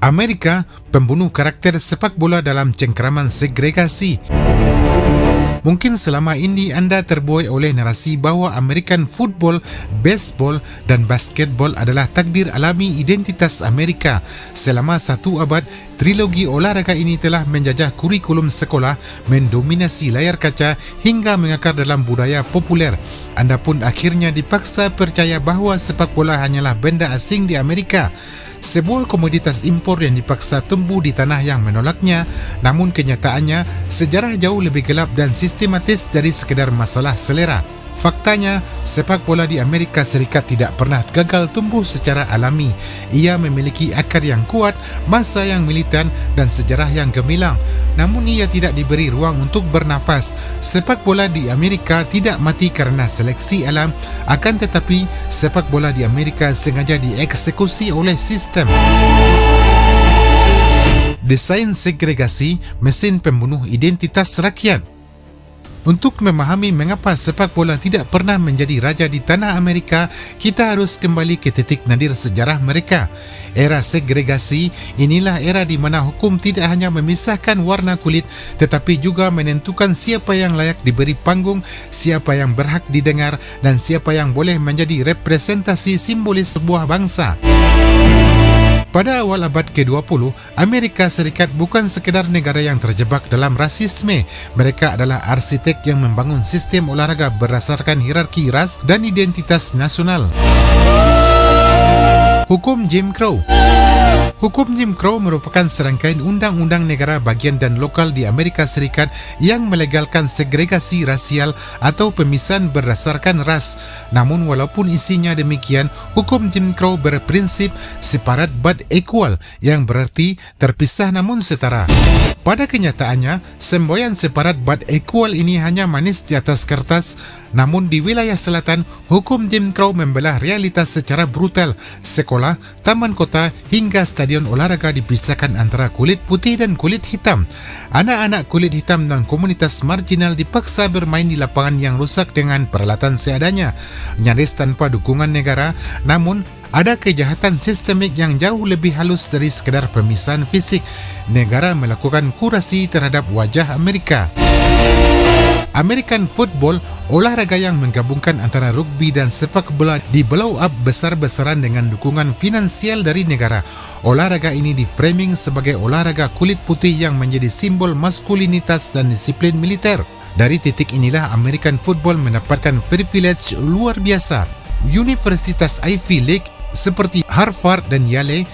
Amerika, pembunuh karakter sepak bola dalam cengkeraman segregasi. Mungkin selama ini anda terbuai oleh narasi bahawa American football, baseball dan basketball adalah takdir alami identitas Amerika. Selama satu abad, trilogi olahraga ini telah menjajah kurikulum sekolah, mendominasi layar kaca hingga mengakar dalam budaya populer. Anda pun akhirnya dipaksa percaya bahawa sepak bola hanyalah benda asing di Amerika. Sebuah komoditas impor yang dipaksa tumbuh di tanah yang menolaknya, namun kenyataannya sejarah jauh lebih gelap dan sistematis dari sekedar masalah selera. Faktanya, sepak bola di Amerika Serikat tidak pernah gagal tumbuh secara alami. Ia memiliki akar yang kuat, masa yang militan dan sejarah yang gemilang. Namun ia tidak diberi ruang untuk bernafas. Sepak bola di Amerika tidak mati kerana seleksi alam, akan tetapi sepak bola di Amerika sengaja dieksekusi oleh sistem. Desain segregasi, mesin pembunuh identitas rakyat. Untuk memahami mengapa sepak bola tidak pernah menjadi raja di tanah Amerika, kita harus kembali ke titik nadir sejarah mereka. Era segregasi, inilah era di mana hukum tidak hanya memisahkan warna kulit, tetapi juga menentukan siapa yang layak diberi panggung, siapa yang berhak didengar, dan siapa yang boleh menjadi representasi simbolis sebuah bangsa. Pada awal abad ke-20, Amerika Serikat bukan sekedar negara yang terjebak dalam rasisme. Mereka adalah arsitek yang membangun sistem olahraga berdasarkan hierarki ras dan identitas nasional. Hukum Jim Crow. Hukum Jim Crow merupakan serangkaian undang-undang negara bagian dan lokal di Amerika Serikat yang melegalkan segregasi rasial atau pemisahan berdasarkan ras. Namun walaupun isinya demikian, hukum Jim Crow berprinsip separate but equal, yang berarti terpisah namun setara. Pada kenyataannya, semboyan separate but equal ini hanya manis di atas kertas. Namun di wilayah selatan, hukum Jim Crow membelah realitas secara brutal. Sekolah, taman kota hingga stadion olahraga dipisahkan antara kulit putih dan kulit hitam. Anak-anak kulit hitam dan komunitas marginal dipaksa bermain di lapangan yang rusak dengan peralatan seadanya, nyaris tanpa dukungan negara. Namun ada kejahatan sistemik yang jauh lebih halus dari sekadar pemisahan fisik. Negara melakukan kurasi terhadap wajah Amerika. American football, olahraga yang menggabungkan antara rugby dan sepak bola, di-blow up besar-besaran dengan dukungan finansial dari negara. Olahraga ini di-framing sebagai olahraga kulit putih yang menjadi simbol maskulinitas dan disiplin militer. Dari titik inilah American football mendapatkan privilege luar biasa. Universitas Ivy League seperti Harvard dan Yale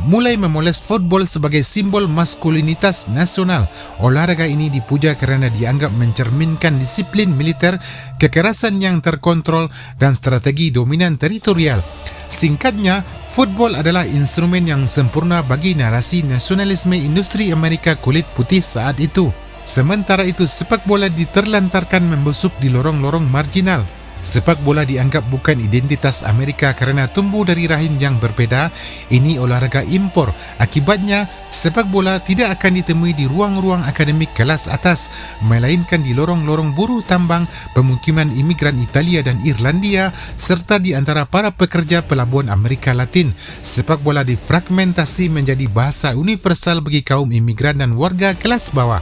mulai memoles football sebagai simbol maskulinitas nasional. Olahraga ini dipuja kerana dianggap mencerminkan disiplin militer, kekerasan yang terkontrol dan strategi dominan teritorial. Singkatnya, football adalah instrumen yang sempurna bagi narasi nasionalisme industri Amerika kulit putih saat itu. Sementara itu, sepak bola diterlantarkan membusuk di lorong-lorong marginal. Sepak bola dianggap bukan identitas Amerika kerana tumbuh dari rahim yang berbeza. Ini olahraga impor. Akibatnya, sepak bola tidak akan ditemui di ruang-ruang akademik kelas atas, melainkan di lorong-lorong buruh tambang, pemukiman imigran Italia dan Irlandia, serta di antara para pekerja pelabuhan Amerika Latin. Sepak bola difragmentasi menjadi bahasa universal bagi kaum imigran dan warga kelas bawah.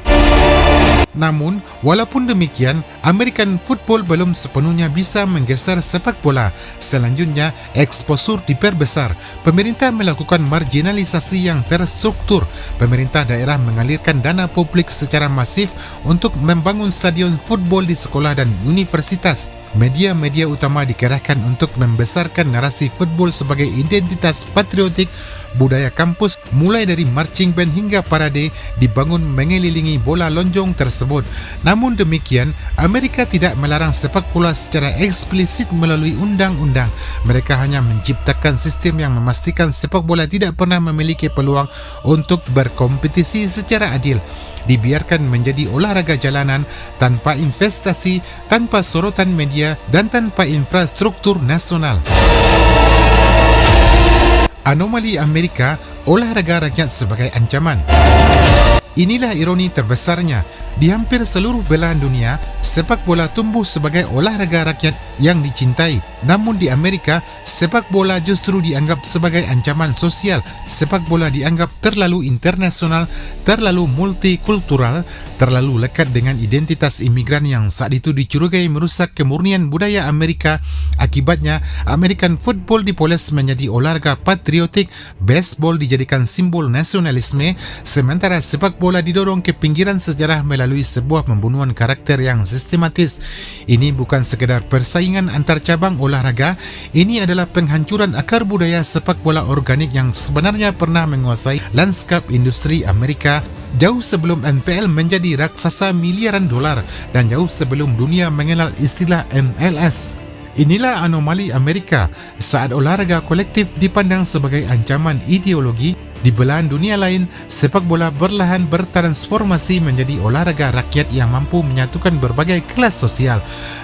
Namun, walaupun demikian, American football belum sepenuhnya bisa menggeser sepak bola. Selanjutnya, eksposur diperbesar. Pemerintah melakukan marginalisasi yang terstruktur. Pemerintah daerah mengalirkan dana publik secara masif untuk membangun stadion football di sekolah dan universitas. Media-media utama dikerahkan untuk membesarkan narasi football sebagai identitas patriotik. Budaya kampus mulai dari marching band hingga parade dibangun mengelilingi bola lonjong tersebut. Namun demikian, Amerika tidak melarang sepak bola secara eksplisit melalui undang-undang. Mereka hanya menciptakan sistem yang memastikan sepak bola tidak pernah memiliki peluang untuk berkompetisi secara adil. Dibiarkan menjadi olahraga jalanan tanpa investasi, tanpa sorotan media dan tanpa infrastruktur nasional. Anomali Amerika, olahraga rakyat sebagai ancaman. Inilah ironi terbesarnya. Di hampir seluruh belahan dunia, sepak bola tumbuh sebagai olahraga rakyat yang dicintai. Namun di Amerika, sepak bola justru dianggap sebagai ancaman sosial. Sepak bola dianggap terlalu internasional, terlalu multikultural, terlalu lekat dengan identitas imigran yang saat itu dicurigai merusak kemurnian budaya Amerika. Akibatnya, American football dipoles menjadi olahraga patriotik, baseball dijadikan simbol nasionalisme, sementara sepak bola didorong ke pinggiran sejarah melalui sebuah pembunuhan karakter yang sistematis. Ini bukan sekedar persaingan antar cabang olahraga, ini adalah penghancuran akar budaya sepak bola organik yang sebenarnya pernah menguasai lanskap industri Amerika jauh sebelum NFL menjadi raksasa miliaran dolar dan jauh sebelum dunia mengenal istilah MLS. Inilah anomali Amerika saat olahraga kolektif dipandang sebagai ancaman ideologi. Di belahan dunia lain, sepak bola perlahan bertransformasi menjadi olahraga rakyat yang mampu menyatukan berbagai kelas sosial.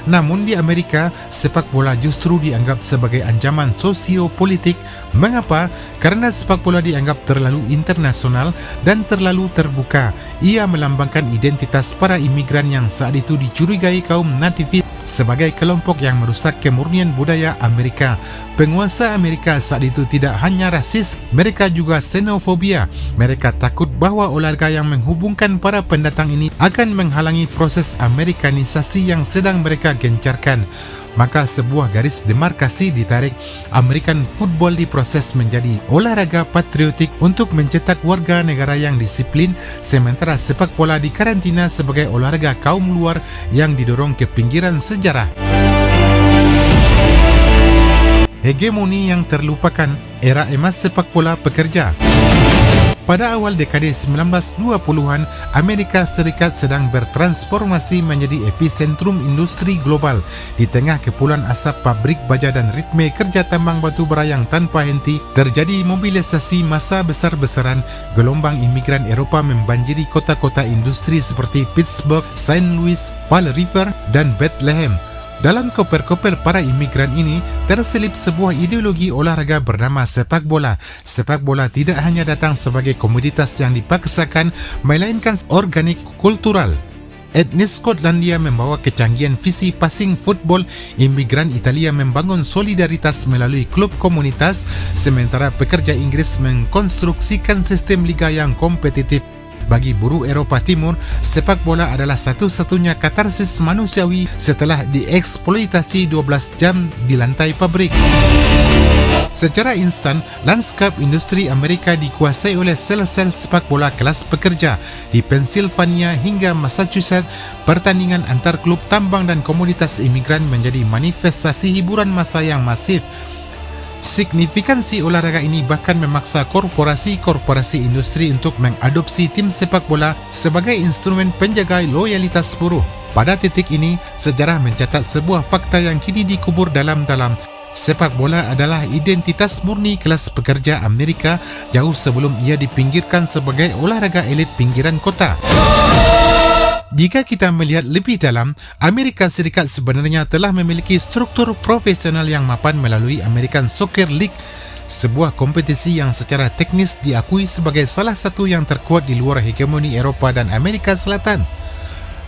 Namun di Amerika, sepak bola justru dianggap sebagai ancaman sosiopolitik. Mengapa? Karena sepak bola dianggap terlalu internasional dan terlalu terbuka. Ia melambangkan identitas para imigran yang saat itu dicurigai kaum nativis sebagai kelompok yang merusak kemurnian budaya Amerika. Penguasa Amerika saat itu tidak hanya rasis, mereka juga xenofobia. Mereka takut bahawa olahraga yang menghubungkan para pendatang ini akan menghalangi proses Amerikanisasi yang sedang mereka gencarkan. Maka sebuah garis demarkasi ditarik. American football diproses menjadi olahraga patriotik untuk mencetak warga negara yang disiplin, sementara sepak bola dikarantina sebagai olahraga kaum luar yang didorong ke pinggiran sejarah. Hegemoni yang terlupakan, era emas sepak bola pekerja. Pada awal dekade 1920-an, Amerika Serikat sedang bertransformasi menjadi epicentrum industri global. Di tengah kepulan asap pabrik baja dan ritme kerja tambang batu bara yang tanpa henti, terjadi mobilisasi massa besar-besaran. Gelombang imigran Eropah membanjiri kota-kota industri seperti Pittsburgh, St. Louis, Fall River, dan Bethlehem. Dalam koper-koper para imigran ini terselip sebuah ideologi olahraga bernama sepak bola. Sepak bola tidak hanya datang sebagai komoditas yang dipaksakan, melainkan organik kultural. Etnis Skotlandia membawa kecanggihan visi passing football, imigran Italia membangun solidaritas melalui klub komunitas, sementara pekerja Inggris mengkonstruksikan sistem liga yang kompetitif. Bagi buruh Eropah Timur, sepak bola adalah satu-satunya katarsis manusiawi setelah dieksploitasi 12 jam di lantai pabrik. Secara instan, lanskap industri Amerika dikuasai oleh sel-sel sepak bola kelas pekerja. Di Pennsylvania hingga Massachusetts, pertandingan antar klub tambang dan komunitas imigran menjadi manifestasi hiburan massa yang masif. Signifikansi olahraga ini bahkan memaksa korporasi-korporasi industri untuk mengadopsi tim sepak bola sebagai instrumen penjaga loyalitas buruh. Pada titik ini, sejarah mencatat sebuah fakta yang kini dikubur dalam-dalam. Sepak bola adalah identitas murni kelas pekerja Amerika jauh sebelum ia dipinggirkan sebagai olahraga elit pinggiran kota. Jika kita melihat lebih dalam, Amerika Serikat sebenarnya telah memiliki struktur profesional yang mapan melalui American Soccer League, sebuah kompetisi yang secara teknis diakui sebagai salah satu yang terkuat di luar hegemoni Eropah dan Amerika Selatan.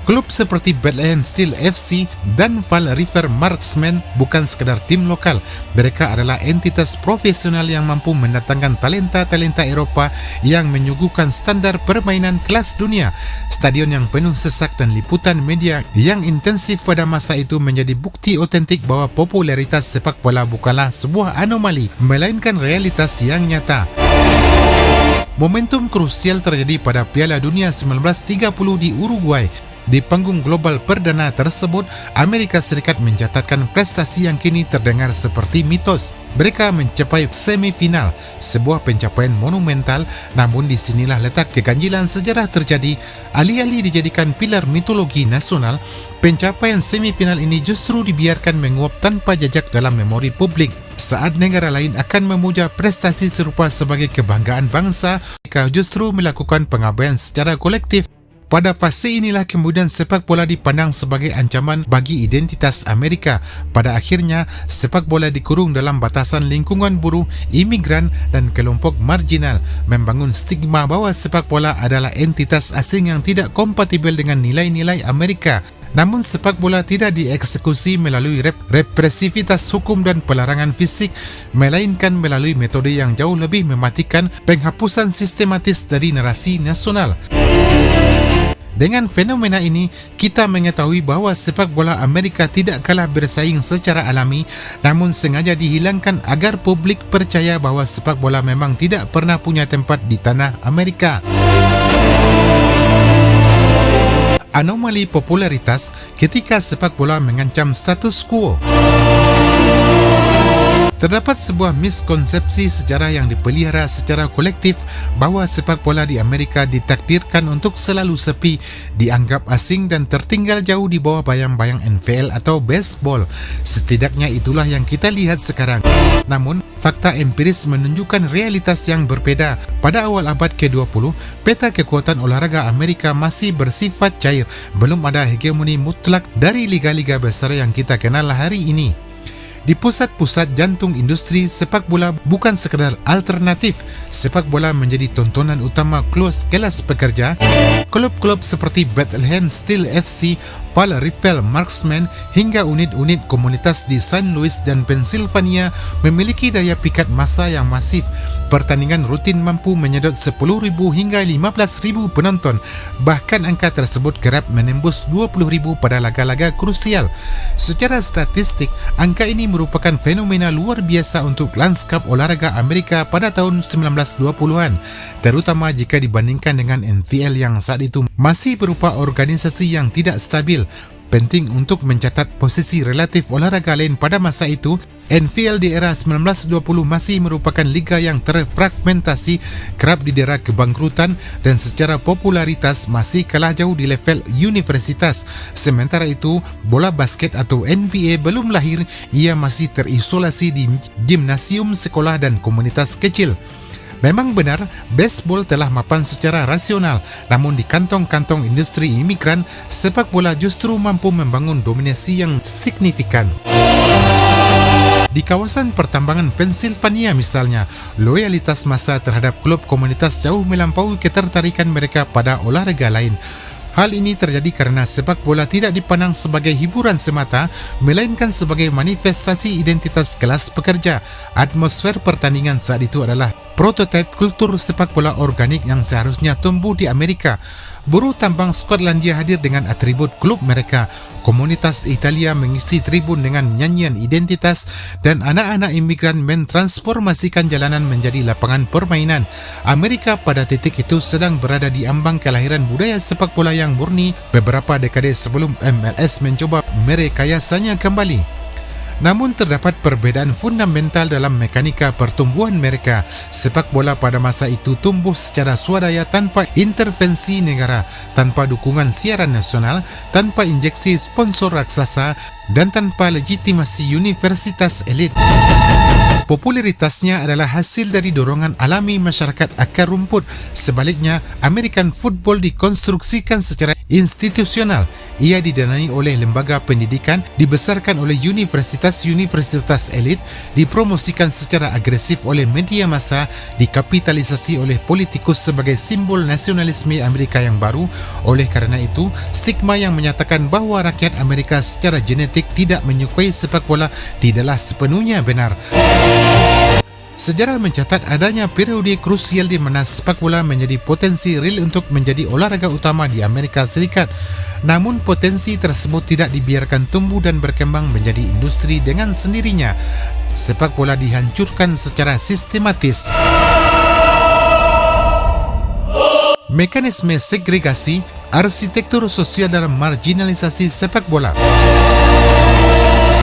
Klub seperti Bethlehem Steel FC dan Fall River Marksmen bukan sekadar tim lokal. Mereka adalah entitas profesional yang mampu mendatangkan talenta-talenta Eropah yang menyuguhkan standar permainan kelas dunia. Stadion yang penuh sesak dan liputan media yang intensif pada masa itu menjadi bukti otentik bahawa popularitas sepak bola bukanlah sebuah anomali, melainkan realitas yang nyata. Momentum krusial terjadi pada Piala Dunia 1930 di Uruguay. Di panggung global perdana tersebut, Amerika Serikat mencatatkan prestasi yang kini terdengar seperti mitos. Mereka mencapai semifinal, sebuah pencapaian monumental, namun disinilah letak keganjilan sejarah terjadi. Alih-alih dijadikan pilar mitologi nasional, pencapaian semifinal ini justru dibiarkan menguap tanpa jejak dalam memori publik. Saat negara lain akan memuja prestasi serupa sebagai kebanggaan bangsa, mereka justru melakukan pengabaian secara kolektif. Pada fase inilah kemudian sepak bola dipandang sebagai ancaman bagi identitas Amerika. Pada akhirnya, sepak bola dikurung dalam batasan lingkungan buruh, imigran dan kelompok marginal, membangun stigma bahawa sepak bola adalah entitas asing yang tidak kompatibel dengan nilai-nilai Amerika. Namun sepak bola tidak dieksekusi melalui represivitas hukum dan pelarangan fisik, melainkan melalui metode yang jauh lebih mematikan, penghapusan sistematis dari narasi nasional. Dengan fenomena ini, kita mengetahui bahawa sepak bola Amerika tidak kalah bersaing secara alami, namun sengaja dihilangkan agar publik percaya bahawa sepak bola memang tidak pernah punya tempat di tanah Amerika. Anomali popularitas ketika sepak bola mengancam status quo. Terdapat sebuah miskonsepsi sejarah yang dipelihara secara kolektif bahawa sepak bola di Amerika ditakdirkan untuk selalu sepi, dianggap asing dan tertinggal jauh di bawah bayang-bayang NFL atau baseball. Setidaknya itulah yang kita lihat sekarang. Namun, fakta empiris menunjukkan realitas yang berbeda. Pada awal abad ke-20, peta kekuatan olahraga Amerika masih bersifat cair. Belum ada hegemoni mutlak dari liga-liga besar yang kita kenal hari ini. Di pusat-pusat jantung industri, sepak bola bukan sekadar alternatif. Sepak bola menjadi tontonan utama kelas pekerja. Klub-klub seperti Bethlehem Steel FC, Pal Ripple Marksmen hingga unit-unit komunitas di San Luis dan Pennsylvania memiliki daya pikat massa yang masif. Pertandingan rutin mampu menyedot 10,000 hingga 15,000 penonton. Bahkan angka tersebut kerap menembus 20,000 pada laga-laga krusial. Secara statistik, angka ini merupakan fenomena luar biasa untuk lanskap olahraga Amerika pada tahun 1920-an, terutama jika dibandingkan dengan NFL yang saat itu masih berupa organisasi yang tidak stabil. Penting untuk mencatat posisi relatif olahraga lain pada masa itu. NFL di era 1920 masih merupakan liga yang terfragmentasi, kerap didera kebangkrutan dan secara popularitas masih kalah jauh di level universitas. Sementara itu, bola basket atau NBA belum lahir, ia masih terisolasi di gimnasium sekolah dan komunitas kecil. Memang benar, baseball telah mapan secara rasional, namun di kantong-kantong industri imigran, sepak bola justru mampu membangun dominasi yang signifikan. Di kawasan pertambangan Pennsylvania misalnya, loyalitas massa terhadap klub komunitas jauh melampaui ketertarikan mereka pada olahraga lain. Hal ini terjadi karena sepak bola tidak dipandang sebagai hiburan semata, melainkan sebagai manifestasi identitas kelas pekerja. Atmosfer pertandingan saat itu adalah prototipe kultur sepak bola organik yang seharusnya tumbuh di Amerika. Buruh tambang Skotlandia hadir dengan atribut klub mereka. Komunitas Italia mengisi tribun dengan nyanyian identitas dan anak-anak imigran mentransformasikan jalanan menjadi lapangan permainan. Amerika pada titik itu sedang berada di ambang kelahiran budaya sepak bola yang murni beberapa dekade sebelum MLS mencoba merekayasanya kembali. Namun terdapat perbezaan fundamental dalam mekanika pertumbuhan mereka. Sepak bola pada masa itu tumbuh secara swadaya tanpa intervensi negara, tanpa dukungan siaran nasional, tanpa injeksi sponsor raksasa dan tanpa legitimasi universitas elit. Popularitasnya adalah hasil dari dorongan alami masyarakat akar rumput. Sebaliknya, American football dikonstruksikan secara institusional. Ia didanai oleh lembaga pendidikan, dibesarkan oleh universitas-universitas elit, dipromosikan secara agresif oleh media massa, dikapitalisasi oleh politikus sebagai simbol nasionalisme Amerika yang baru. Oleh kerana itu, stigma yang menyatakan bahawa rakyat Amerika secara genetik tidak menyukai sepak bola tidaklah sepenuhnya benar. Sejarah mencatat adanya periode krusial di mana sepak bola menjadi potensi real untuk menjadi olahraga utama di Amerika Serikat. Namun potensi tersebut tidak dibiarkan tumbuh dan berkembang menjadi industri dengan sendirinya. Sepak bola dihancurkan secara sistematis. Mekanisme segregasi, arsitektur sosial dalam marginalisasi sepak bola.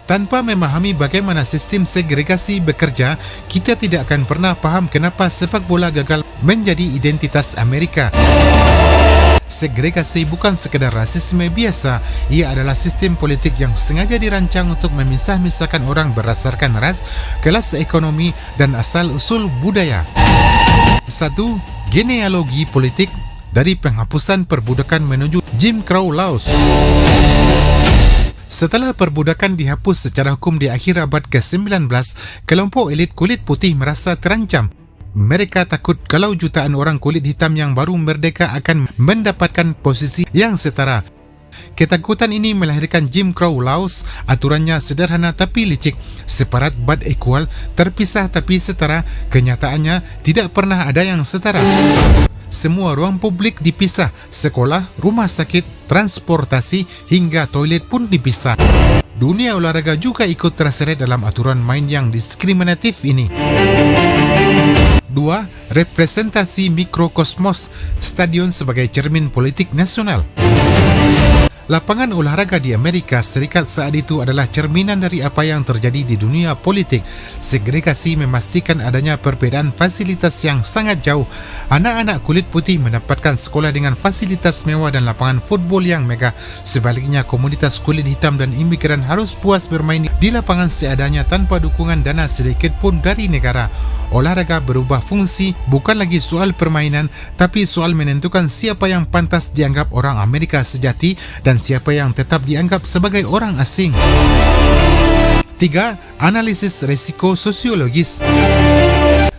Tanpa memahami bagaimana sistem segregasi bekerja, kita tidak akan pernah paham kenapa sepak bola gagal menjadi identitas Amerika. Segregasi bukan sekadar rasisme biasa, ia adalah sistem politik yang sengaja dirancang untuk memisah-misahkan orang berdasarkan ras, kelas ekonomi dan asal-usul budaya. 1. Genealogi politik. dari penghapusan perbudakan menuju Jim Crow laws. Setelah perbudakan dihapus secara hukum di akhir abad ke-19, kelompok elit kulit putih merasa terancam. Mereka takut kalau jutaan orang kulit hitam yang baru merdeka akan mendapatkan posisi yang setara. Ketakutan ini melahirkan Jim Crow laws. Aturannya sederhana tapi licik, separate but equal, terpisah tapi setara. Kenyataannya tidak pernah ada yang setara. Semua ruang publik dipisah, sekolah, rumah sakit, transportasi hingga toilet pun dipisah. Dunia olahraga juga ikut terseret dalam aturan main yang diskriminatif ini. 2. Representasi mikrokosmos stadion sebagai cermin politik nasional. Lapangan olahraga di Amerika Serikat saat itu adalah cerminan dari apa yang terjadi di dunia politik. Segregasi memastikan adanya perbedaan fasilitas yang sangat jauh. Anak-anak kulit putih mendapatkan sekolah dengan fasilitas mewah dan lapangan football yang megah. Sebaliknya, komunitas kulit hitam dan imigran harus puas bermain di lapangan seadanya tanpa dukungan dana sedikit pun dari negara. Olahraga berubah fungsi, bukan lagi soal permainan, tapi soal menentukan siapa yang pantas dianggap orang Amerika sejati dan siapa yang tetap dianggap sebagai orang asing. 3. Analisis risiko sosiologis.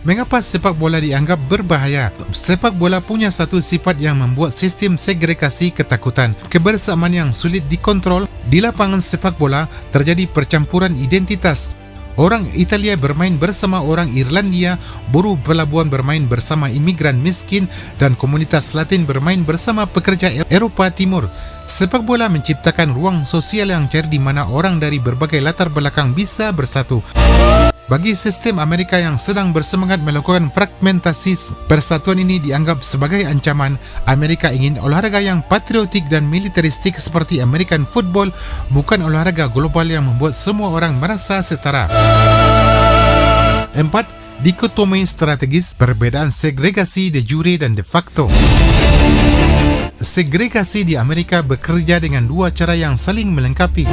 Mengapa sepak bola dianggap berbahaya? Sepak bola punya satu sifat yang membuat sistem segregasi ketakutan. Kebersamaan yang sulit dikontrol. Di lapangan sepak bola terjadi percampuran identitas. Orang Italia bermain bersama orang Irlandia, buruh pelabuhan bermain bersama imigran miskin, dan komunitas Latin bermain bersama pekerja Eropah Timur. Sepak bola menciptakan ruang sosial yang cair di mana orang dari berbagai latar belakang bisa bersatu. Bagi sistem Amerika yang sedang bersemangat melakukan fragmentasi, persatuan ini dianggap sebagai ancaman. Amerika ingin olahraga yang patriotik dan militeristik seperti American football, bukan olahraga global yang membuat semua orang merasa setara. 4. Dikotomi strategis, perbedaan segregasi de jure dan de facto. Segregasi di Amerika bekerja dengan dua cara yang saling melengkapi.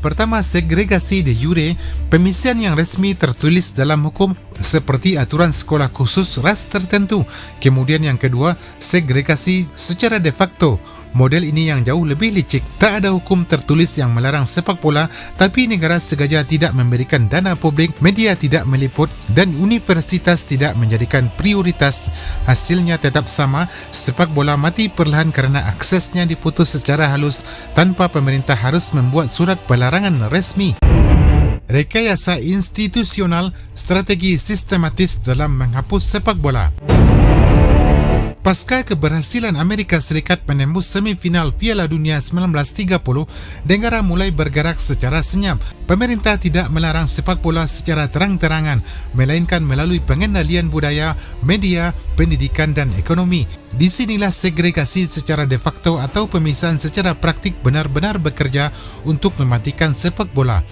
Pertama, segregasi de jure, pemisihan yang resmi tertulis dalam hukum seperti aturan sekolah khusus ras tertentu. Kemudian yang kedua, segregasi secara de facto. Model ini yang jauh lebih licik. Tak ada hukum tertulis yang melarang sepak bola, tapi negara sengaja tidak memberikan dana publik, media tidak meliput dan universitas tidak menjadikan prioritas. Hasilnya tetap sama, sepak bola mati perlahan kerana aksesnya diputus secara halus tanpa pemerintah harus membuat surat pelarangan resmi. Rekayasa institusional, strategi sistematis dalam menghapus sepak bola. Pasca keberhasilan Amerika Serikat menembus semifinal Piala Dunia 1930, negara mulai bergerak secara senyap. Pemerintah tidak melarang sepak bola secara terang-terangan, melainkan melalui pengendalian budaya, media, pendidikan dan ekonomi. Di sinilah segregasi secara de facto atau pemisahan secara praktik benar-benar bekerja untuk mematikan sepak bola.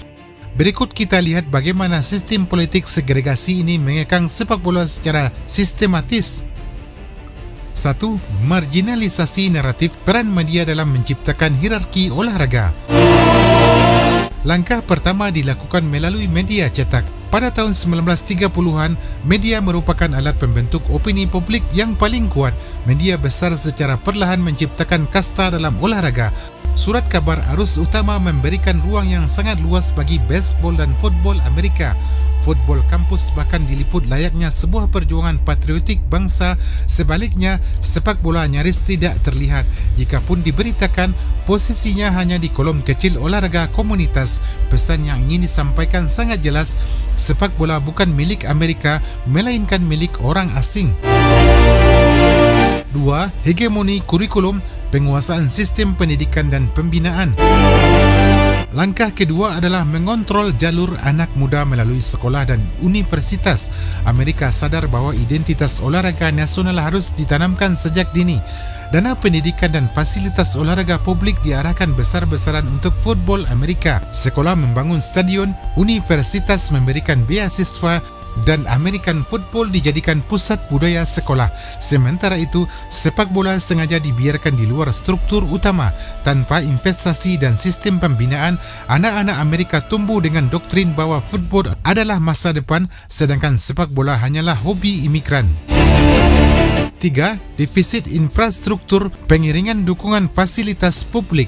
Berikut kita lihat bagaimana sistem politik segregasi ini mengekang sepak bola secara sistematis. 1. Marginalisasi naratif, peran media dalam menciptakan hierarki olahraga. Langkah pertama dilakukan melalui media cetak. Pada tahun 1930-an, media merupakan alat pembentuk opini publik yang paling kuat. Media besar secara perlahan menciptakan kasta dalam olahraga. Surat kabar arus utama memberikan ruang yang sangat luas bagi baseball dan football Amerika. Football kampus bahkan diliput layaknya sebuah perjuangan patriotik bangsa. Sebaliknya, sepak bola nyaris tidak terlihat. Jikapun diberitakan, posisinya hanya di kolom kecil olahraga komunitas. Pesan yang ingin disampaikan sangat jelas, sepak bola bukan milik Amerika, melainkan milik orang asing. 2. Hegemoni kurikulum, penguasaan sistem pendidikan dan pembinaan. Langkah kedua adalah mengontrol jalur anak muda melalui sekolah dan universitas. Amerika sadar bahawa identitas olahraga nasional harus ditanamkan sejak dini. Dana pendidikan dan fasilitas olahraga publik diarahkan besar-besaran untuk football Amerika. Sekolah membangun stadion, universitas memberikan beasiswa, dan American football dijadikan pusat budaya sekolah. Sementara itu, sepak bola sengaja dibiarkan di luar struktur utama. Tanpa investasi dan sistem pembinaan, anak-anak Amerika tumbuh dengan doktrin bahawa football adalah masa depan, sedangkan sepak bola hanyalah hobi imigran. 3. Defisit infrastruktur pengiringan dukungan fasilitas publik.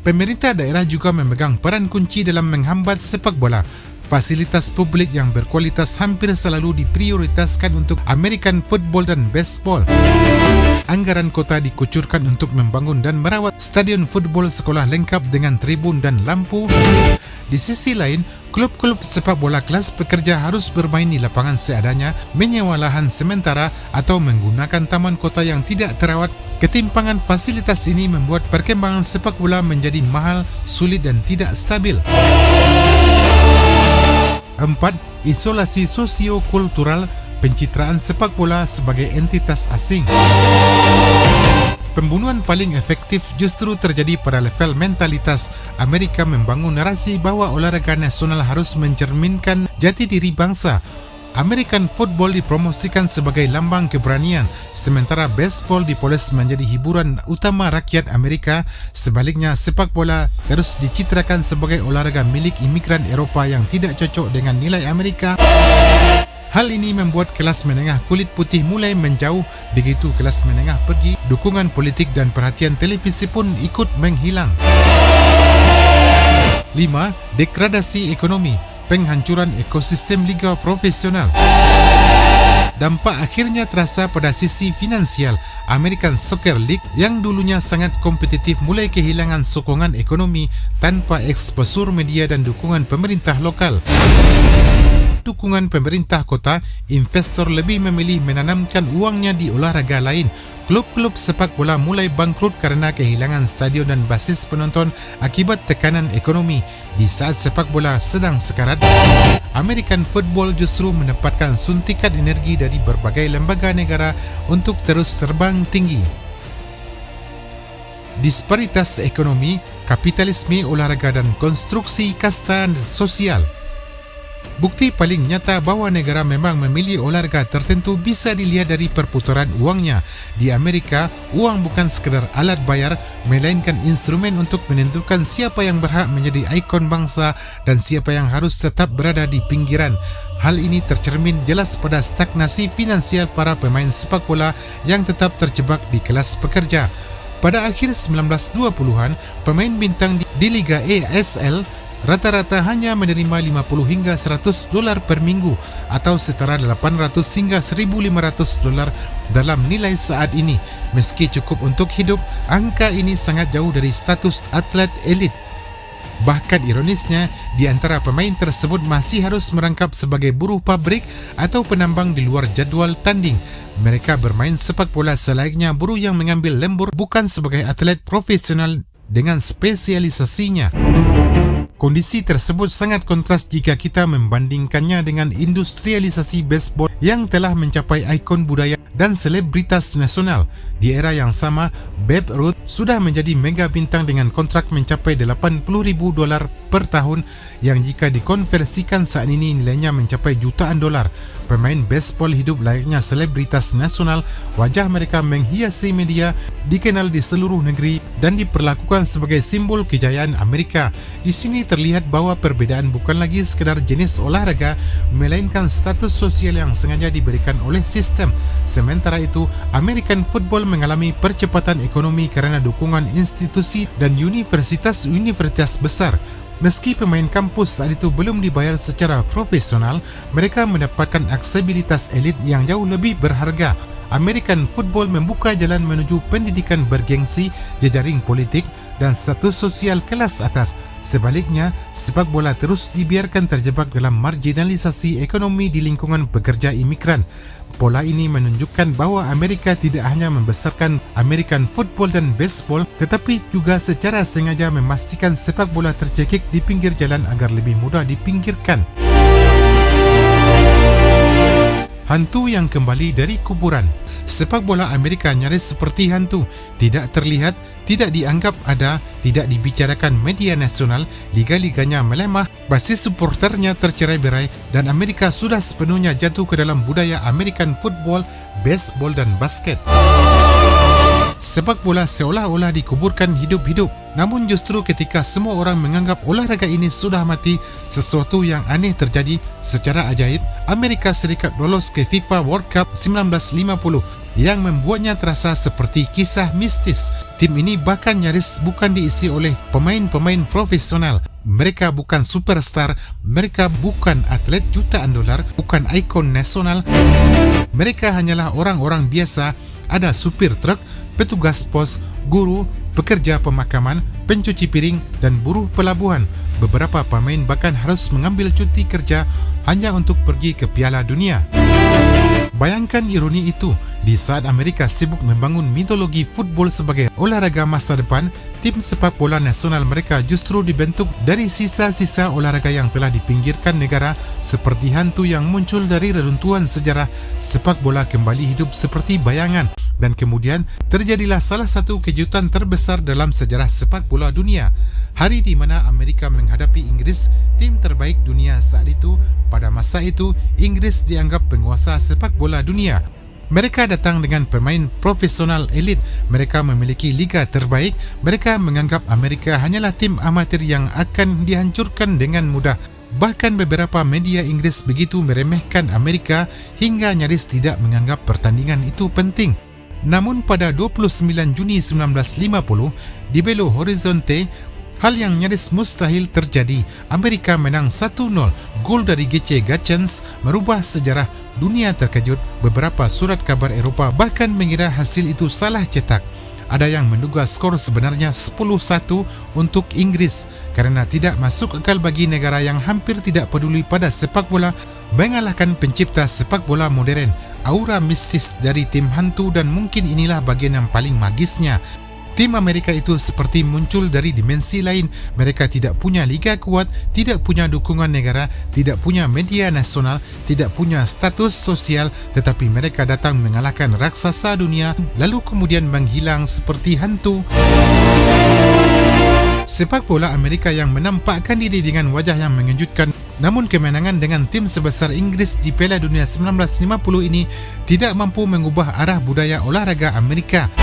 Pemerintah daerah juga memegang peran kunci dalam menghambat sepak bola. Fasilitas publik yang berkualitas hampir selalu diprioritaskan untuk American football dan baseball. Anggaran kota dikucurkan untuk membangun dan merawat stadion football sekolah lengkap dengan tribun dan lampu. Di sisi lain, klub-klub sepak bola kelas pekerja harus bermain di lapangan seadanya, menyewa lahan sementara atau menggunakan taman kota yang tidak terawat. Ketimpangan fasilitas ini membuat perkembangan sepak bola menjadi mahal, sulit dan tidak stabil. 4. Isolasi sosio-kultural pencitraan sepak bola sebagai entitas asing. Pembunuhan paling efektif justru terjadi pada level mentalitas. Amerika membangun narasi bahawa olahraga nasional harus mencerminkan jati diri bangsa. American football dipromosikan sebagai lambang keberanian, sementara baseball dipoles menjadi hiburan utama rakyat Amerika. Sebaliknya, sepak bola terus dicitrakan sebagai olahraga milik imigran Eropah yang tidak cocok dengan nilai Amerika. Hal ini membuat kelas menengah kulit putih mulai menjauh. Begitu kelas menengah pergi, dukungan politik dan perhatian televisi pun ikut menghilang. 5. Degradasi ekonomi, penghancuran ekosistem liga profesional. Dampak akhirnya terasa pada sisi finansial. American Soccer League yang dulunya sangat kompetitif mulai kehilangan sokongan ekonomi tanpa eksposur media dan dukungan pemerintah lokal. Dukungan pemerintah kota, investor lebih memilih menanamkan uangnya di olahraga lain. Klub-klub sepak bola mulai bangkrut kerana kehilangan stadion dan basis penonton akibat tekanan ekonomi. Di saat sepak bola sedang sekarat, American football justru mendapatkan suntikan energi dari berbagai lembaga negara untuk terus terbang tinggi. Disparitas ekonomi, kapitalisme olahraga dan konstruksi kasta sosial. Bukti paling nyata bahawa negara memang memilih olahraga tertentu bisa dilihat dari perputaran uangnya. Di Amerika, uang bukan sekadar alat bayar, melainkan instrumen untuk menentukan siapa yang berhak menjadi ikon bangsa dan siapa yang harus tetap berada di pinggiran. Hal ini tercermin jelas pada stagnasi finansial para pemain sepak bola yang tetap terjebak di kelas pekerja. Pada akhir 1920-an, pemain bintang di Liga ASL rata-rata hanya menerima $50 hingga $100 per minggu atau setara $800 hingga $1,500 dalam nilai saat ini. Meski cukup untuk hidup, angka ini sangat jauh dari status atlet elit. Bahkan ironisnya, di antara pemain tersebut masih harus merangkap sebagai buruh pabrik atau penambang di luar jadual tanding. Mereka bermain sepak bola selayaknya buruh yang mengambil lembur, bukan sebagai atlet profesional dengan spesialisasinya. Kondisi tersebut sangat kontras jika kita membandingkannya dengan industrialisasi baseball yang telah mencapai ikon budaya dan selebritas nasional. Di era yang sama, Babe Ruth sudah menjadi mega bintang dengan kontrak mencapai $80,000 per tahun yang jika dikonversikan saat ini nilainya mencapai jutaan dolar. Pemain baseball hidup layaknya selebritas nasional, wajah mereka menghiasi media, dikenal di seluruh negeri dan diperlakukan sebagai simbol kejayaan Amerika. Di sini terlihat bahawa perbezaan bukan lagi sekadar jenis olahraga, melainkan status sosial yang sengaja diberikan oleh sistem. Sementara itu, American football mengalami percepatan ekonomi kerana dukungan institusi dan universitas besar. Meski pemain kampus saat itu belum dibayar secara profesional, mereka mendapatkan aksesibilitas elit yang jauh lebih berharga. American football membuka jalan menuju pendidikan bergengsi, jejaring politik dan status sosial kelas atas. Sebaliknya, sepak bola terus dibiarkan terjebak dalam marginalisasi ekonomi di lingkungan pekerja imigran. Pola ini menunjukkan bahawa Amerika tidak hanya membesarkan American football dan baseball, tetapi juga secara sengaja memastikan sepak bola tercekik di pinggir jalan agar lebih mudah dipinggirkan. Hantu yang kembali dari kuburan. Sepak bola Amerika nyaris seperti hantu, tidak terlihat, tidak dianggap ada, tidak dibicarakan media nasional, liga-liganya melemah, basis suporternya tercerai-berai dan Amerika sudah sepenuhnya jatuh ke dalam budaya American football, baseball dan basket. Sepak bola seolah-olah dikuburkan hidup-hidup. Namun justru ketika semua orang menganggap olahraga ini sudah mati, sesuatu yang aneh terjadi. Secara ajaib, Amerika Serikat lolos ke FIFA World Cup 1950 yang membuatnya terasa seperti kisah mistis. Tim ini bahkan nyaris bukan diisi oleh pemain-pemain profesional. Mereka bukan superstar, mereka bukan atlet jutaan dolar, bukan ikon nasional. Mereka hanyalah orang-orang biasa. Ada supir truk, petugas pos, guru, pekerja pemakaman, pencuci piring dan buruh pelabuhan. Beberapa pemain bahkan harus mengambil cuti kerja hanya untuk pergi ke Piala Dunia. Bayangkan ironi itu, di saat Amerika sibuk membangun mitologi football sebagai olahraga masa depan, tim sepak bola nasional mereka justru dibentuk dari sisa-sisa olahraga yang telah dipinggirkan negara. Seperti hantu yang muncul dari reruntuhan sejarah, sepak bola kembali hidup seperti bayangan. Dan kemudian terjadilah salah satu kejutan terbesar dalam sejarah sepak bola dunia. Hari di mana Amerika menghadapi Inggris, tim terbaik dunia saat itu. Pada masa itu, Inggris dianggap penguasa sepak bola dunia. Mereka datang dengan pemain profesional elit. Mereka memiliki liga terbaik. Mereka menganggap Amerika hanyalah tim amatir yang akan dihancurkan dengan mudah. Bahkan beberapa media Inggris begitu meremehkan Amerika hingga nyaris tidak menganggap pertandingan itu penting. Namun pada 29 Juni 1950 di Belo Horizonte, hal yang nyaris mustahil terjadi. Amerika menang 1-0. Gol dari Gece Gachens merubah sejarah. Dunia terkejut. Beberapa surat kabar Eropah bahkan mengira hasil itu salah cetak. Ada yang menduga skor sebenarnya 10-1 untuk Inggris karena tidak masuk akal bagi negara yang hampir tidak peduli pada sepak bola mengalahkan pencipta sepak bola modern. Aura mistis dari tim hantu, dan mungkin inilah bagian yang paling magisnya. Tim Amerika itu seperti muncul dari dimensi lain. Mereka tidak punya liga kuat, tidak punya dukungan negara, tidak punya media nasional, tidak punya status sosial, tetapi mereka datang mengalahkan raksasa dunia lalu kemudian menghilang seperti hantu. Sepak bola Amerika yang menampakkan diri dengan wajah yang mengejutkan. Namun kemenangan dengan tim sebesar Inggris di Piala Dunia 1950 ini tidak mampu mengubah arah budaya olahraga Amerika.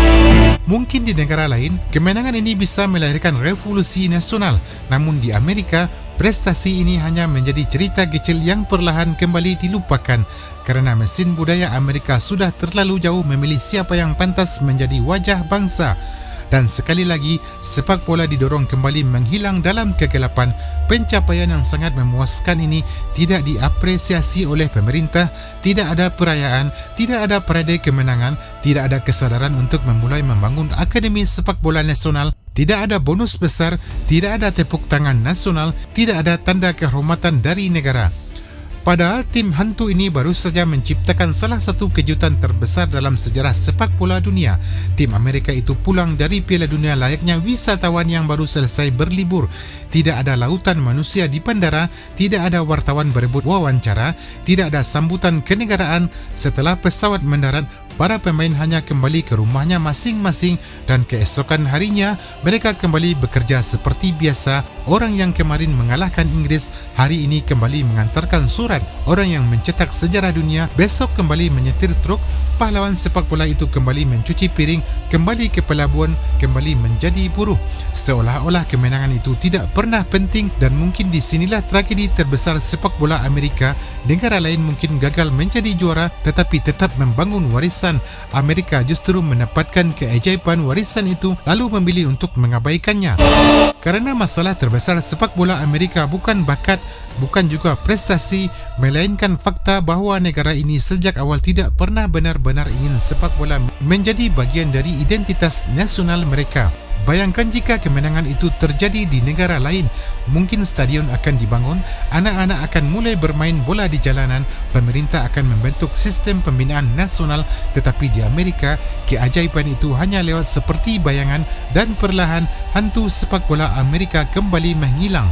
Mungkin di negara lain, kemenangan ini bisa melahirkan revolusi nasional. Namun di Amerika, prestasi ini hanya menjadi cerita kecil yang perlahan kembali dilupakan. Karena mesin budaya Amerika sudah terlalu jauh memilih siapa yang pantas menjadi wajah bangsa. Dan sekali lagi, sepak bola didorong kembali menghilang dalam kegelapan. Pencapaian yang sangat memuaskan ini tidak diapresiasi oleh pemerintah, tidak ada perayaan, tidak ada parade kemenangan, tidak ada kesadaran untuk memulai membangun akademi sepak bola nasional, tidak ada bonus besar, tidak ada tepuk tangan nasional, tidak ada tanda kehormatan dari negara. Padahal tim hantu ini baru saja menciptakan salah satu kejutan terbesar dalam sejarah sepak bola dunia. Tim Amerika itu pulang dari Piala Dunia layaknya wisatawan yang baru selesai berlibur. Tidak ada lautan manusia di bandara, tidak ada wartawan berebut wawancara, tidak ada sambutan kenegaraan. Setelah pesawat mendarat, para pemain hanya kembali ke rumahnya masing-masing dan keesokan harinya mereka kembali bekerja seperti biasa. Orang yang kemarin mengalahkan Inggris hari ini kembali mengantarkan surat. Orang yang mencetak sejarah dunia besok kembali menyetir truk. Pahlawan sepak bola itu kembali mencuci piring, kembali ke pelabuhan, kembali menjadi buruh. Seolah-olah kemenangan itu tidak pernah penting, dan mungkin di sinilah tragedi terbesar sepak bola Amerika. Negara lain mungkin gagal menjadi juara tetapi tetap membangun warisan. Amerika justru mendapatkan keajaiban warisan itu lalu memilih untuk mengabaikannya. Karena masalah terbesar sepak bola Amerika bukan bakat, bukan juga prestasi, melainkan fakta bahawa negara ini sejak awal tidak pernah benar-benar ingin sepak bola menjadi bagian dari identitas nasional mereka. Bayangkan jika kemenangan itu terjadi di negara lain. Mungkin stadion akan dibangun, anak-anak akan mulai bermain bola di jalanan, pemerintah akan membentuk sistem pembinaan nasional. Tetapi di Amerika, keajaiban itu hanya lewat seperti bayangan, dan perlahan hantu sepak bola Amerika kembali menghilang.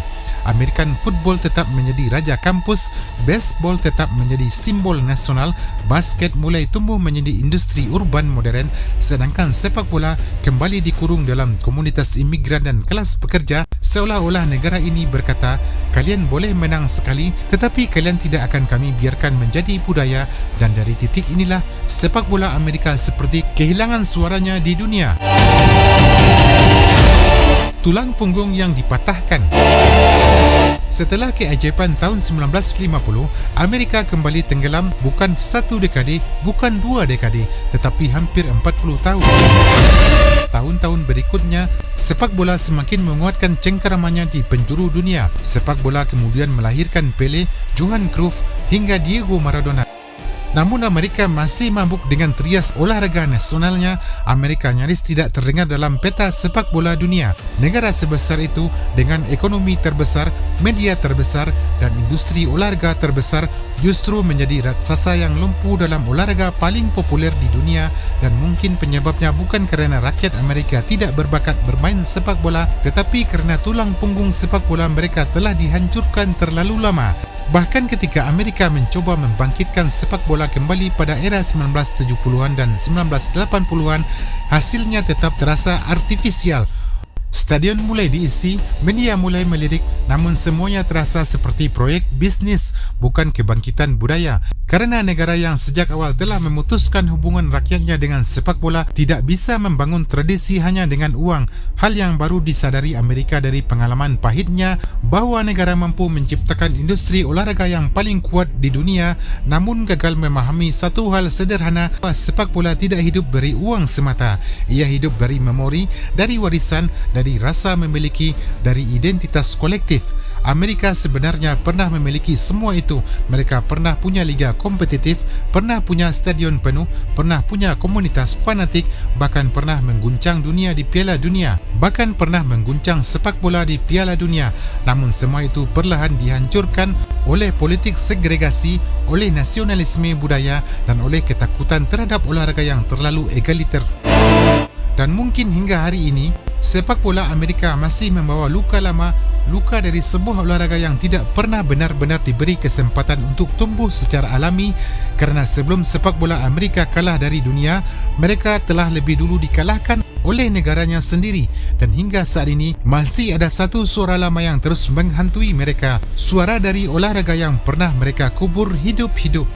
American football tetap menjadi raja kampus, baseball tetap menjadi simbol nasional, basket mulai tumbuh menjadi industri urban modern, sedangkan sepak bola kembali dikurung dalam komunitas imigran dan kelas pekerja, seolah-olah negara ini berkata, kalian boleh menang sekali, tetapi kalian tidak akan kami biarkan menjadi budaya. Dan dari titik inilah sepak bola Amerika seperti kehilangan suaranya di dunia. Tulang punggung yang dipatahkan. Setelah keajaiban tahun 1950, Amerika kembali tenggelam bukan satu dekade, bukan dua dekade, tetapi hampir 40 tahun. Tahun-tahun berikutnya, sepak bola semakin menguatkan cengkeramannya di penjuru dunia. Sepak bola kemudian melahirkan Pele, Johan Cruyff hingga Diego Maradona. Namun Amerika masih mabuk dengan trias olahraga nasionalnya. Amerika nyaris tidak terdengar dalam peta sepak bola dunia. Negara sebesar itu dengan ekonomi terbesar, media terbesar dan industri olahraga terbesar justru menjadi raksasa yang lumpuh dalam olahraga paling populer di dunia, dan mungkin penyebabnya bukan kerana rakyat Amerika tidak berbakat bermain sepak bola, tetapi kerana tulang punggung sepak bola mereka telah dihancurkan terlalu lama. Bahkan ketika Amerika mencoba membangkitkan sepak bola kembali pada era 1970-an dan 1980-an, hasilnya tetap terasa artifisial. Stadion mulai diisi, media mulai melirik, namun semuanya terasa seperti proyek bisnis, bukan kebangkitan budaya. Kerana negara yang sejak awal telah memutuskan hubungan rakyatnya dengan sepak bola tidak bisa membangun tradisi hanya dengan uang. Hal yang baru disadari Amerika dari pengalaman pahitnya bahawa negara mampu menciptakan industri olahraga yang paling kuat di dunia, namun gagal memahami satu hal sederhana, bahawa sepak bola tidak hidup dari uang semata. Ia hidup dari memori, dari warisan, dari rasa memiliki, dari identitas kolektif. Amerika sebenarnya pernah memiliki semua itu. Mereka pernah punya liga kompetitif, pernah punya stadion penuh, pernah punya komunitas fanatik, bahkan pernah mengguncang dunia di Piala Dunia, bahkan pernah mengguncang sepak bola di Piala Dunia. Namun semua itu perlahan dihancurkan oleh politik segregasi, oleh nasionalisme budaya dan oleh ketakutan terhadap olahraga yang terlalu egaliter. Dan mungkin hingga hari ini, sepak bola Amerika masih membawa luka lama, luka dari sebuah olahraga yang tidak pernah benar-benar diberi kesempatan untuk tumbuh secara alami, kerana sebelum sepak bola Amerika kalah dari dunia, mereka telah lebih dulu dikalahkan oleh negaranya sendiri. Dan hingga saat ini, masih ada satu suara lama yang terus menghantui mereka, suara dari olahraga yang pernah mereka kubur hidup-hidup.